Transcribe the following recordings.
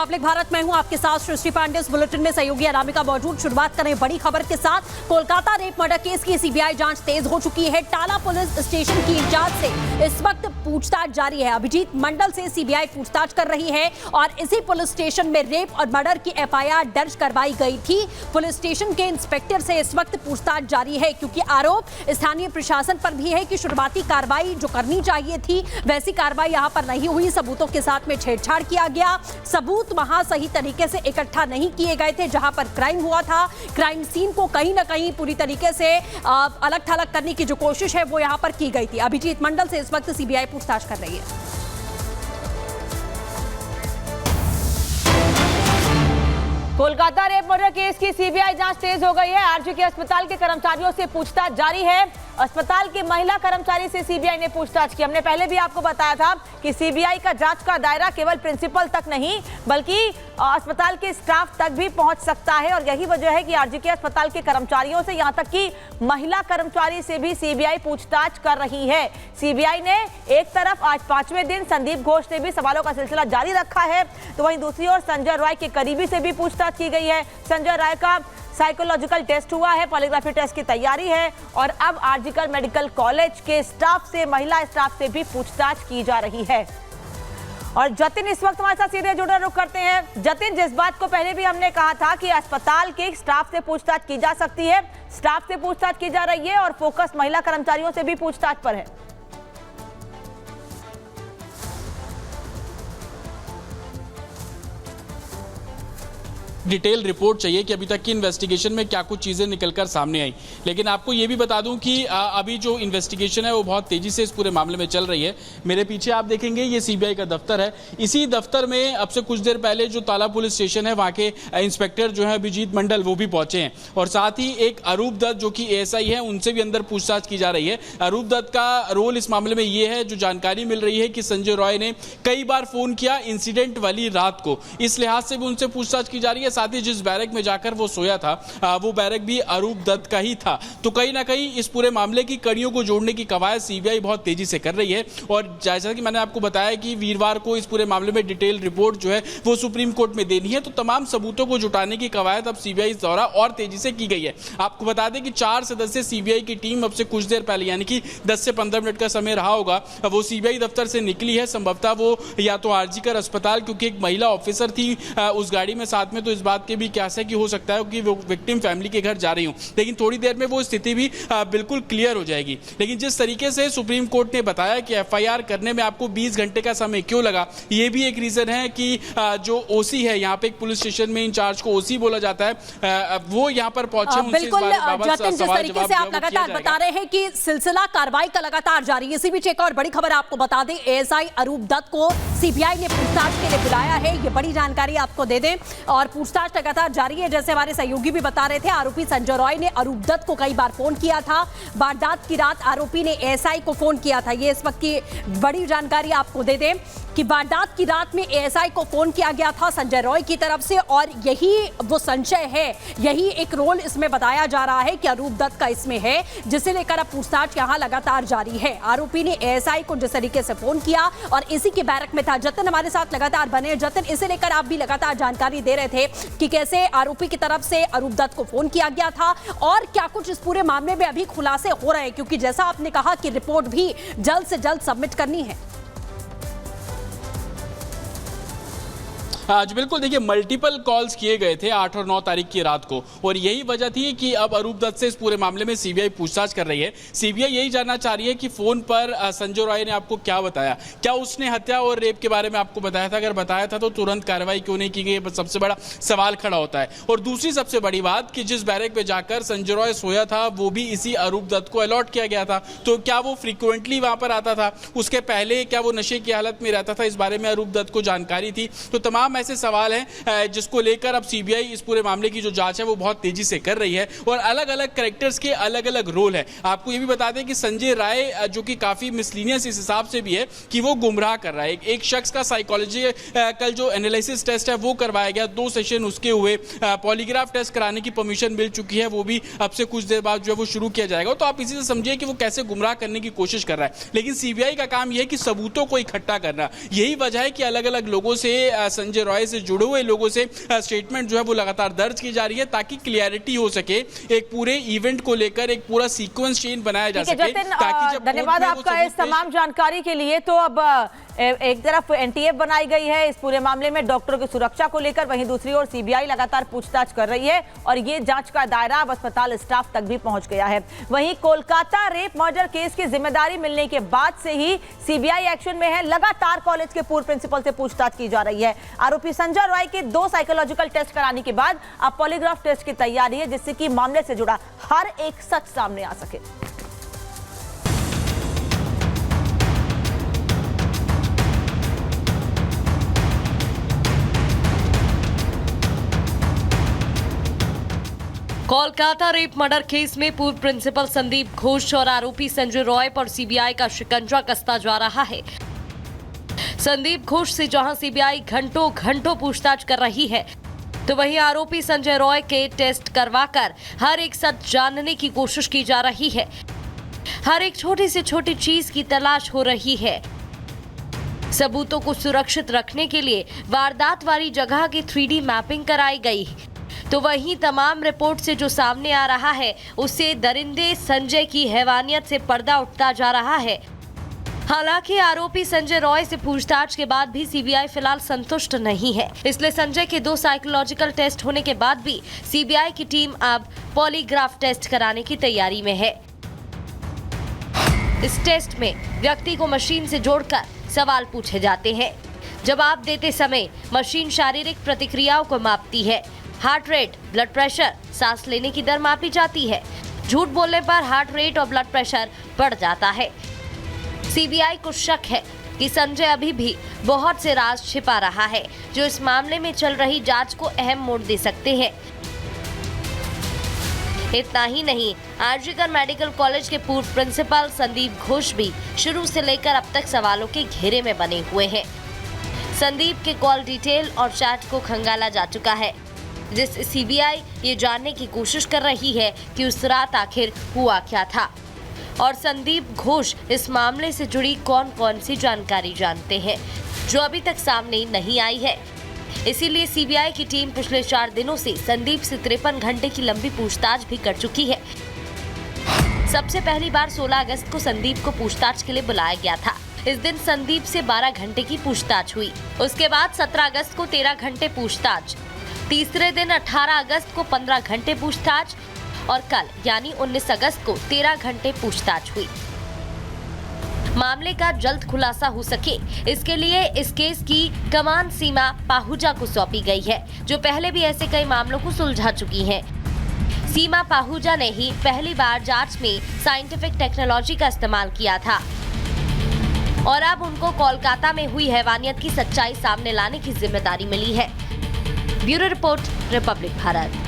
Republic Bharat में हूं आपके साथ सृष्टि पांडे। इस बुलेटिन में सहयोगी अनामिका मौजूद। शुरुआत करें बड़ी खबर के साथ। कोलकाता रेप मर्डर केस की सीबीआई जांच तेज हो चुकी है। टाला पुलिस स्टेशन की इंचार्ज से इस वक्त पूछताछ जारी है। अभिजीत मंडल से सीबीआई पूछताछ कर रही है और इसी पुलिस स्टेशन में रेप और मर्डर की एफआईआर दर्ज करवाई गई थी। पुलिस स्टेशन के इंस्पेक्टर से इस वक्त पूछताछ जारी है, क्योंकि आरोप स्थानीय प्रशासन पर भी है कि शुरुआती कार्रवाई जो करनी चाहिए थी वैसी कार्रवाई यहां पर नहीं हुई। सबूतों के साथ में छेड़छाड़ किया गया। सबूत वहां सही तरीके से इकट्ठा नहीं किए गए थे जहां पर क्राइम हुआ था। क्राइम सीन को कहीं ना कहीं पूरी तरीके से अलग थलग करने की जो कोशिश है वो यहां पर की गई थी। अभिजीत मंडल से इस वक्त सीबीआई पूछताछ कर रही है। कोलकाता रेप मर्डर केस की सीबीआई जांच तेज हो गई है। आरजी के अस्पताल के कर्मचारियों से पूछताछ जारी है। अस्पताल की महिला कर्मचारी से सीबीआई ने पूछताछ की। हमने पहले भी आपको बताया था कि सीबीआई का जांच का दायरा केवल प्रिंसिपल तक नहीं बल्कि अस्पताल के स्टाफ तक भी पहुंच सकता है, और यही वजह है कि आरजी के अस्पताल के कर्मचारियों से यहां तक कि महिला कर्मचारी से भी सीबीआई पूछताछ कर रही है। सीबीआई ने एक तरफ आज 5वें दिन संदीप घोष से भी सवालों का सिलसिला जारी रखा है, तो वहीं दूसरी ओर संजय रॉय के करीबी से भी पूछताछ की गई है। संजय रॉय का साइकोलॉजिकल टेस्ट हुआ है, पॉलीग्राफी टेस्ट की तैयारी है, और अब आरजीकर मेडिकल कॉलेज के स्टाफ से, महिला स्टाफ से भी पूछताछ की जा रही है। और जतिन इस वक्त हमारे साथ सीधे जुड़े रुख करते हैं। जतिन, जिस बात को पहले भी हमने कहा था कि अस्पताल के स्टाफ से पूछताछ की जा सकती है, स्टाफ से पूछताछ की जा रही है और फोकस महिला कर्मचारियों से भी पूछताछ पर है। डिटेल रिपोर्ट चाहिए कि अभी तक की इन्वेस्टिगेशन में क्या कुछ चीज़ें निकलकर सामने आई। लेकिन आपको ये भी बता दूं कि अभी जो इन्वेस्टिगेशन है वो बहुत तेजी से इस पूरे मामले में चल रही है। मेरे पीछे आप देखेंगे ये सीबीआई का दफ्तर है। इसी दफ्तर में अब से कुछ देर पहले जो ताला पुलिस स्टेशन है वहाँ के इंस्पेक्टर जो है अभिजीत मंडल वो भी पहुंचे हैं, और साथ ही एक अरूप दत्त जो कि एएसआई है उनसे भी अंदर पूछताछ की जा रही है। अरूप दत्त का रोल इस मामले में ये है, जो जानकारी मिल रही है कि संजय रॉय ने कई बार फोन किया इंसिडेंट वाली रात को, इस लिहाज से भी उनसे पूछताछ की जा रही है। साथ ही जिस बैरक में जाकर वो सोया था वो बैरक भी अरूप दत्त का ही था। तो कहीं ना कहीं इस पूरे मामले की कड़ियों को जोड़ने की कवायद सीबीआई बहुत तेजी से कर रही है, और जैसा कि मैंने आपको बताया कि वीरवार को इस पूरे मामले में डिटेल रिपोर्ट जो है वो सुप्रीम कोर्ट में देनी है। तो तमाम सबूतों को जुटाने की कवायद अब सीबीआई द्वारा और तेजी से की गई है। आपको बता दें कि 4 सदस्यीय सीबीआई की टीम अब से कुछ देर पहले, यानी कि 10 से 15 मिनट का समय रहा होगा, वो सीबीआई दफ्तर से निकली है। संभवतः वो या तो आरजीकर अस्पताल, क्योंकि एक महिला ऑफिसर थी उस गाड़ी में साथ में, तो इस बात के भी क्या है कि हो सकता है कि वो विक्टिम फैमिली के घर जा रही हूं। लेकिन थोड़ी देर में वो स्थिति भी बिल्कुल क्लियर हो जाएगी। लेकिन जिस तरीके से सुप्रीम कोर्ट ने बताया कि एफआईआर करने में आपको 20 घंटे का समय क्यों लगा, ये भी एक रीजन है कि जो ओसी है, यहाँ पे एक पुलिस स्टेशन में इंचार्ज को ओसी बोला जाता है, वो यहाँ पर पहुंचे। बिल्कुल जतिन, जिस तरीके से आप लगातार बता रहे हैं कि सिलसिला कार्रवाई का लगातार जारी है। इसी बीच एक और बड़ी खबर आपको बता दें, एएसआई अरूप दत्त को सीबीआई ने पूछताछ के लिए बुलाया है। ये बड़ी जानकारी आपको दे दें, और पूछताछ लगातार जारी है। जैसे हमारे सहयोगी भी बता रहे थे, आरोपी संजय रॉय ने अरूप दत्त को कई बार फोन किया था। वारदात की रात आरोपी ने एएसआई को फोन किया था। ये इस वक्त की बड़ी जानकारी आपको दे दें कि वारदात की रात में एएसआई को फोन किया गया था संजय रॉय की तरफ से, और यही वो संशय है, यही एक रोल इसमें बताया जा रहा है कि अरूप दत्त का इसमें है, जिसे लेकर अब पूछताछ यहां लगातार जारी है। आरोपी ने एएसआई को जिस तरीके से फोन किया और इसी के बैरक में था। जतिन हमारे साथ लगातार बने। जतिन, इसे लेकर आप भी लगातार जानकारी दे रहे थे कि कैसे आरोपी की तरफ से अरूप दत्त को फोन किया गया था, और क्या कुछ इस पूरे मामले में अभी खुलासे हो रहे हैं, क्योंकि जैसा आपने कहा कि रिपोर्ट भी जल्द से जल्द सबमिट करनी है। आज बिल्कुल देखिए, मल्टीपल कॉल्स किए गए थे 8 और 9 तारीख की रात को, और यही वजह थी कि अब अरूप दत्त से इस पूरे मामले में सीबीआई पूछताछ कर रही है। सीबीआई यही जानना चाह रही है कि फोन पर संजय रॉय ने आपको क्या बताया, क्या उसने हत्या और रेप के बारे में आपको बताया था? अगर बताया था तो तुरंत कार्रवाई क्यों नहीं की गई, सबसे बड़ा सवाल खड़ा होता है। और दूसरी सबसे बड़ी बात कि जिस बैरक पे जाकर संजय रॉय सोया था वो भी इसी अरूप दत्त को अलॉट किया गया था, तो क्या वो फ्रीक्वेंटली वहां पर आता था? उसके पहले क्या वो नशे की हालत में रहता था? इस बारे में अरूप दत्त को जानकारी थी? तो तमाम ऐसे सवाल हैं जिसको लेकर अब सीबीआई इस पूरे मामले की जो जांच है वो बहुत तेजी से कर रही है, और अलग अलग कैरेक्टर्स के अलग अलग रोल है। आपको ये भी बता दें कि संजय राय जो कि काफी मिसलीनियस इस हिसाब से भी है कि वो गुमराह कर रहा है। एक शख्स का साइकोलॉजी कल जो एनालिसिस टेस्ट है वो करवाया गया, 2 सेशन उसके हुए, पॉलीग्राफ टेस्ट कराने की परमिशन मिल चुकी है, वो भी अब से कुछ देर बाद जो है वो शुरू किया जाएगा। तो आप इसी से समझिए कि वो कैसे गुमराह करने की कोशिश कर रहा है। लेकिन सीबीआई का काम यह है कि सबूतों को इकट्ठा करना। यही वजह है कि अलग अलग लोगों से संजय रॉय से जुड़े हुए लोगों से स्टेटमेंट जो है वो लगातार दर्ज की जा रही है ताकि क्लियरिटी हो सके, एक पूरे इवेंट को लेकर एक पूरा सीक्वेंस चेन बनाया जा सके। ताकि जब धन्यवाद आपका इस तमाम जानकारी के लिए। तो अब एक तरफ एनटीएफ बनाई गई है इस पूरे मामले में डॉक्टरों की सुरक्षा को लेकर, वहीं दूसरी ओर सीबीआई लगातार पूछताछ कर रही है और ये जांच का दायरा अब अस्पताल स्टाफ तक भी पहुंच गया है। वहीं कोलकाता रेप मर्डर केस की जिम्मेदारी मिलने के बाद से ही सीबीआई एक्शन में है। लगातार कॉलेज के पूर्व प्रिंसिपल से पूछताछ की जा रही है। आरोपी संजय रॉय के 2 साइकोलॉजिकल टेस्ट कराने के बाद अब पॉलीग्राफ टेस्ट की तैयारी है, जिससे कि मामले से जुड़ा हर एक सच सामने आ सके। कोलकाता रेप मर्डर केस में पूर्व प्रिंसिपल संदीप घोष और आरोपी संजय रॉय पर सीबीआई का शिकंजा कसता जा रहा है। संदीप घोष से जहां सीबीआई घंटों घंटों पूछताछ कर रही है, तो वहीं आरोपी संजय रॉय के टेस्ट करवाकर हर एक सच जानने की कोशिश की जा रही है। हर एक छोटी से छोटी चीज की तलाश हो रही है। सबूतों को सुरक्षित रखने के लिए वारदात वाली जगह की 3D मैपिंग कराई गई। तो वहीं तमाम रिपोर्ट से जो सामने आ रहा है, उससे दरिंदे संजय की हैवानियत से पर्दा उठता जा रहा है। हालांकि आरोपी संजय रॉय से पूछताछ के बाद भी सीबीआई फिलहाल संतुष्ट नहीं है, इसलिए संजय के 2 साइकोलॉजिकल टेस्ट होने के बाद भी सीबीआई की टीम अब पॉलीग्राफ टेस्ट कराने की तैयारी में है। इस टेस्ट में व्यक्ति को मशीन से जोड़कर सवाल पूछे जाते हैं। जवाब देते समय मशीन शारीरिक प्रतिक्रियाओं को मापती है। हार्ट रेट, ब्लड प्रेशर, सांस लेने की दर मापी जाती है। झूठ बोलने पर हार्ट रेट और ब्लड प्रेशर बढ़ जाता है। सीबीआई को शक है कि संजय अभी भी बहुत से राज छिपा रहा है, जो इस मामले में चल रही जांच को अहम मोड़ दे सकते हैं। इतना ही नहीं, आरजीकर मेडिकल कॉलेज के पूर्व प्रिंसिपल संदीप घोष भी शुरू से लेकर अब तक सवालों के घेरे में बने हुए हैं। संदीप के कॉल डिटेल और चैट को खंगाला जा चुका है, जिससे सीबीआई ये जानने की कोशिश कर रही है कि उस रात आखिर हुआ क्या था और संदीप घोष इस मामले से जुड़ी कौन कौन सी जानकारी जानते हैं, जो अभी तक सामने नहीं आई है। इसीलिए सीबीआई की टीम पिछले 4 दिनों से संदीप से 53 घंटे की लंबी पूछताछ भी कर चुकी है। सबसे पहली बार 16 अगस्त को संदीप को पूछताछ के लिए बुलाया गया था। इस दिन संदीप से 12 घंटे की पूछताछ हुई। उसके बाद 17 अगस्त को 13 घंटे पूछताछ, तीसरे दिन 18 अगस्त को 15 घंटे पूछताछ और कल यानी 19 अगस्त को 13 घंटे पूछताछ हुई। मामले का जल्द खुलासा हो सके, इसके लिए इस केस की कमान सीमा पाहुजा को सौंपी गई है, जो पहले भी ऐसे कई मामलों को सुलझा चुकी है। सीमा पाहुजा ने ही पहली बार जांच में साइंटिफिक टेक्नोलॉजी का इस्तेमाल किया था और अब उनको कोलकाता में हुई हैवानियत की सच्चाई सामने लाने की जिम्मेदारी मिली है। Bureau report, Republic Bharat.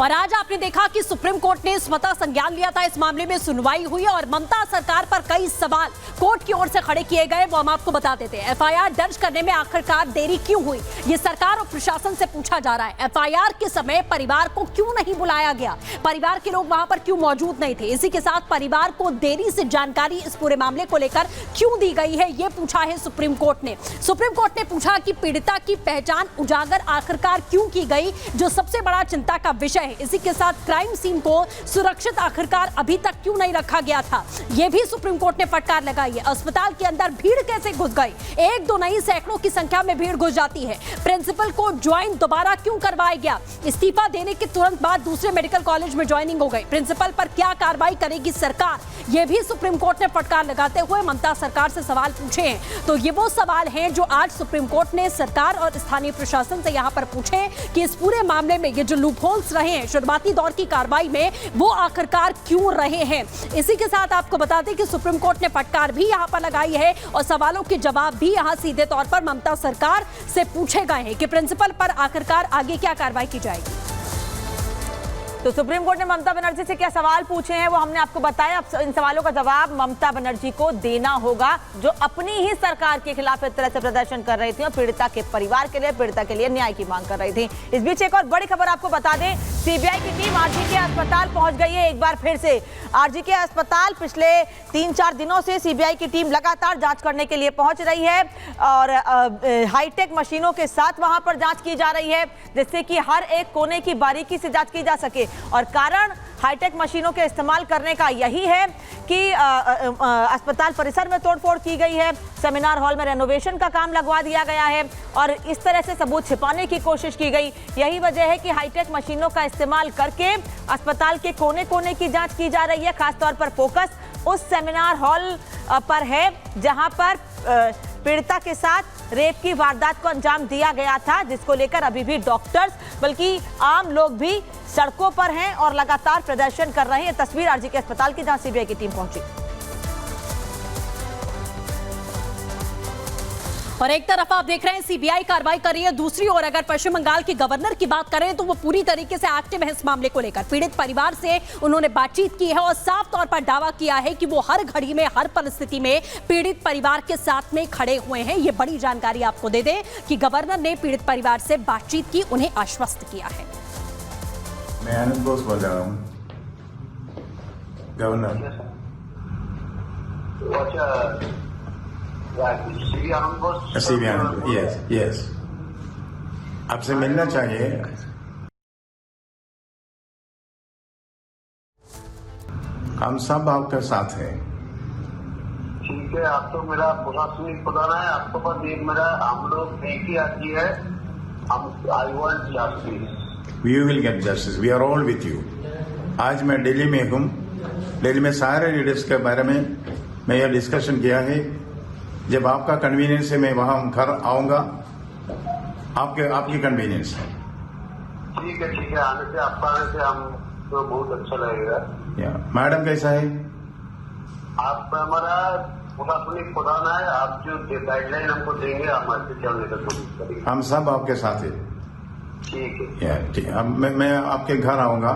और आज आपने देखा कि सुप्रीम कोर्ट ने स्वतः संज्ञान लिया था। इस मामले में सुनवाई हुई और ममता सरकार पर कई सवाल कोर्ट की ओर से खड़े किए गए, वो हम आपको बता देते हैं। एफआईआर दर्ज करने में आखिरकार देरी क्यों हुई, ये सरकार और प्रशासन से पूछा जा रहा है। एफआईआर के समय परिवार को क्यों नहीं बुलाया गया, परिवार के लोग वहां पर क्यों मौजूद नहीं थे। इसी के साथ परिवार को देरी से जानकारी इस पूरे मामले को लेकर क्यों दी गई है, ये पूछा है सुप्रीम कोर्ट ने। सुप्रीम कोर्ट ने पूछा कि पीड़िता की पहचान उजागर आखिरकार क्यों की गई, जो सबसे बड़ा चिंता का विषय है। इसी के साथ क्राइम सीन को सुरक्षित आखिरकार अभी तक क्यों नहीं रखा गया था, यह भी सुप्रीम कोर्ट ने फटकार लगाई है। अस्पताल के अंदर भीड़ कैसे घुस गई, 1-2 नहीं सैकड़ों की संख्या में भीड़ घुस जाती है। प्रिंसिपल को ज्वाइन दोबारा क्यों करवाया गया, इस्तीफा देने के तुरंत बाद दूसरे मेडिकल कॉलेज में ज्वाइनिंग हो गई। प्रिंसिपल पर क्या कार्रवाई करेगी सरकार, यह भी सुप्रीम कोर्ट ने फटकार लगाते हुए ममता सरकार से सवाल पूछे हैं। तो ये वो सवाल हैं जो आज सुप्रीम कोर्ट ने सरकार और स्थानीय प्रशासन से यहां पर पूछे कि इस पूरे मामले में ये जो लूपहोल्स रहे हैं शुरुआती दौर की कार्रवाई में, वो आखिरकार क्यों रहे हैं। इसी के साथ आपको बता दें कि सुप्रीम कोर्ट ने फटकार भी यहां पर लगाई है और सवालों के जवाब भी यहां सीधे तौर पर ममता सरकार से पूछे गए हैं कि प्रिंसिपल पर आखिरकार आगे क्या कार्रवाई की जाएगी। तो सुप्रीम कोर्ट ने ममता बनर्जी से क्या सवाल पूछे हैं वो हमने आपको बताया। अब इन सवालों का जवाब ममता बनर्जी को देना होगा, जो अपनी ही सरकार के खिलाफ इस तरह से प्रदर्शन कर रही थी और पीड़िता के परिवार के लिए, पीड़िता के लिए न्याय की मांग कर रही थी। इस बीच एक और बड़ी खबर आपको बता दें, सीबीआई की टीम आरजीके अस्पताल पहुंच गई है। एक बार फिर से आरजीके अस्पताल पिछले 3-4 दिनों से सीबीआई की टीम लगातार जांच करने के लिए पहुंच रही है और हाईटेक मशीनों के साथ वहां पर जांच की जा रही है, जिससे कि हर एक कोने की बारीकी से जांच की जा सके। और कारण हाईटेक मशीनों के इस्तेमाल करने का यही है कि अस्पताल परिसर में तोड़फोड़ की गई है, सेमिनार हॉल में रेनोवेशन का काम लगवा दिया गया है और इस तरह से सबूत छिपाने की कोशिश की गई। यही वजह है कि हाईटेक मशीनों का इस्तेमाल करके अस्पताल के कोने कोने की जांच की जा रही है। खासतौर पर फोकस उस सेमिनार हॉल पर है जहां पर पीड़िता के साथ रेप की वारदात को अंजाम दिया गया था, जिसको लेकर अभी भी डॉक्टर्स बल्कि आम लोग भी सड़कों पर हैं और लगातार प्रदर्शन कर रहे हैं। तस्वीर आरजीके अस्पताल की, जहां सीबीआई की टीम पहुंची। और एक तरफ आप देख रहे हैं सीबीआई कार्रवाई कर रही है, दूसरी ओर अगर पश्चिम बंगाल की गवर्नर की बात करें तो वो पूरी तरीके से एक्टिव है इस मामले को लेकर। पीड़ित परिवार से उन्होंने बातचीत की है और साफ तौर पर दावा किया है कि वो हर घड़ी में, हर परिस्थिति में पीड़ित परिवार के साथ में खड़े हुए हैं। ये बड़ी जानकारी आपको दे दें कि गवर्नर ने पीड़ित परिवार से बातचीत की, उन्हें आश्वस्त किया है। मैं आनंद बोस बोल रहा हूँ, गवर्नर। सीबी आनंद, यस, आपसे मिलना चाहिए। हम सब आपके साथ हैं। ठीक है, आप तो मेरा प्रशासनिक प्रधान है, आपके पास एक मेरा, हम लोग एक ही आदमी है, हम I want justice. We will get justice, we are all with you. आज मैं दिल्ली में हूँ, दिल्ली में सारे लीडर्स के बारे में मैं यह डिस्कशन किया है। जब आपका कन्वीनियंस है मैं वहां घर आऊंगा, आपकी कन्वीनियंस है। ठीक है, आने से, आपका आने से हम तो बहुत अच्छा लगेगा। मैडम कैसा है? आप हमारा प्रशासनिक प्रधान है, आप जो गाइडलाइन हमको देंगे हम ऐसे चलने का कोशिश करेंगे। हम सब आपके साथ हैं। ठीक है, ठीक है, मैं आपके घर आऊंगा।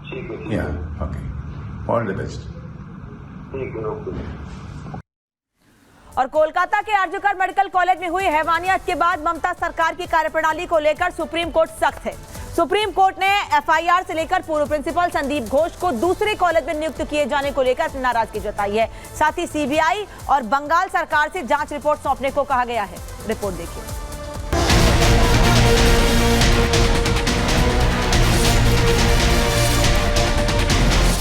ठीक है, ओके, ऑल द बेस्ट। ठीक है, ओके। और कोलकाता के आरजीकर मेडिकल कॉलेज में हुई हैवानियत के बाद ममता सरकार की कार्यप्रणाली को लेकर सुप्रीम कोर्ट सख्त है। सुप्रीम कोर्ट ने एफआईआर से लेकर पूर्व प्रिंसिपल संदीप घोष को दूसरे कॉलेज में नियुक्त किए जाने को लेकर अपनी नाराजगी जताई है। साथ ही सीबीआई और बंगाल सरकार से जांच रिपोर्ट सौंपने को कहा गया है। रिपोर्ट देखिए।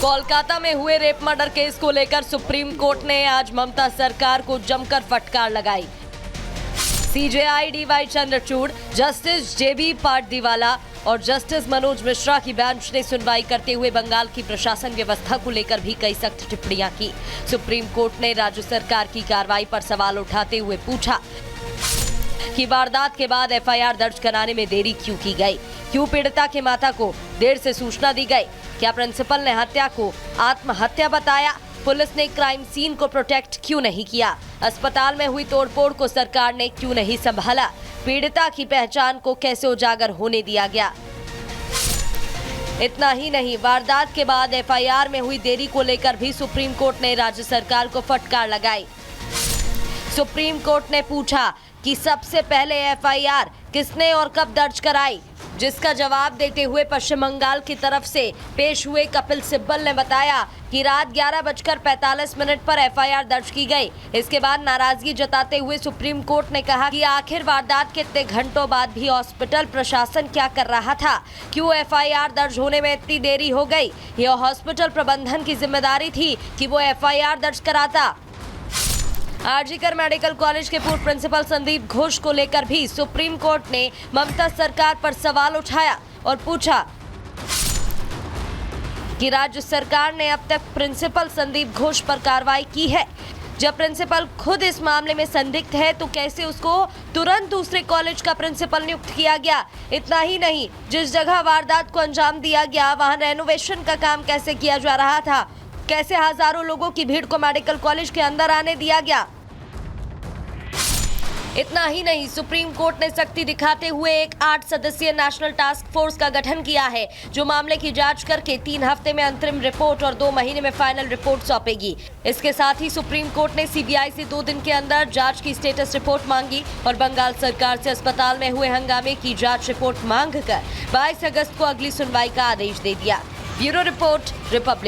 कोलकाता में हुए रेप मर्डर केस को लेकर सुप्रीम कोर्ट ने आज ममता सरकार को जमकर फटकार लगाई। सीजेआई डीवाई चंद्रचूड़, जस्टिस जेबी पाटदीवाला और जस्टिस मनोज मिश्रा की बेंच ने सुनवाई करते हुए बंगाल की प्रशासन व्यवस्था को लेकर भी कई सख्त टिप्पणियां की। सुप्रीम कोर्ट ने राज्य सरकार की कार्रवाई पर सवाल उठाते हुए पूछा कि वारदात के बाद एफआईआर दर्ज कराने में देरी क्यों की गई, क्यों पीड़िता के माता को देर से सूचना दी गई, क्या प्रिंसिपल ने हत्या को आत्महत्या बताया, पुलिस ने क्राइम सीन को प्रोटेक्ट क्यों नहीं किया, अस्पताल में हुई तोड़फोड़ को सरकार ने क्यों नहीं संभाला, पीड़िता की पहचान को कैसे उजागर होने दिया गया। इतना ही नहीं, वारदात के बाद एफआईआर में हुई देरी को लेकर भी सुप्रीम कोर्ट ने राज्य सरकार को फटकार लगाई। सुप्रीम कोर्ट ने पूछा कि सबसे पहले एफआईआर किसने और कब दर्ज कराई, जिसका जवाब देते हुए पश्चिम बंगाल की तरफ से पेश हुए कपिल सिब्बल ने बताया कि रात 11:45 पर एफआईआर दर्ज की गई। इसके बाद नाराजगी जताते हुए सुप्रीम कोर्ट ने कहा कि आखिर वारदात के इतने घंटों बाद भी हॉस्पिटल प्रशासन क्या कर रहा था, क्यों एफआईआर दर्ज होने में इतनी देरी हो गई। यह हॉस्पिटल प्रबंधन की जिम्मेदारी थी कि वो एफआईआर दर्ज कराता। आरजीकर मेडिकल कॉलेज के पूर्व प्रिंसिपल संदीप घोष को लेकर भी सुप्रीम कोर्ट ने ममता सरकार पर सवाल उठाया और पूछा कि राज्य सरकार ने अब तक प्रिंसिपल संदीप घोष पर कार्रवाई की है। जब प्रिंसिपल खुद इस मामले में संदिग्ध है तो कैसे उसको तुरंत दूसरे कॉलेज का प्रिंसिपल नियुक्त किया गया। इतना ही नहीं, जिस जगह वारदात को अंजाम दिया गया वहां रेनोवेशन का काम कैसे किया जा रहा था, कैसे हजारों लोगों की भीड़ को मेडिकल कॉलेज के अंदर आने दिया गया। इतना ही नहीं, सुप्रीम कोर्ट ने सख्ती दिखाते हुए एक 8 सदस्यीय नेशनल टास्क फोर्स का गठन किया है, जो मामले की जांच करके 3 हफ्ते में अंतरिम रिपोर्ट और 2 महीने में फाइनल रिपोर्ट सौंपेगी। इसके साथ ही सुप्रीम कोर्ट ने सीबीआई से 2 दिन के अंदर जांच की स्टेटस रिपोर्ट मांगी और बंगाल सरकार से अस्पताल में हुए हंगामे की जांच रिपोर्ट मांगकर 22 अगस्त को अगली सुनवाई का आदेश दे दिया। Bureau report, Republic.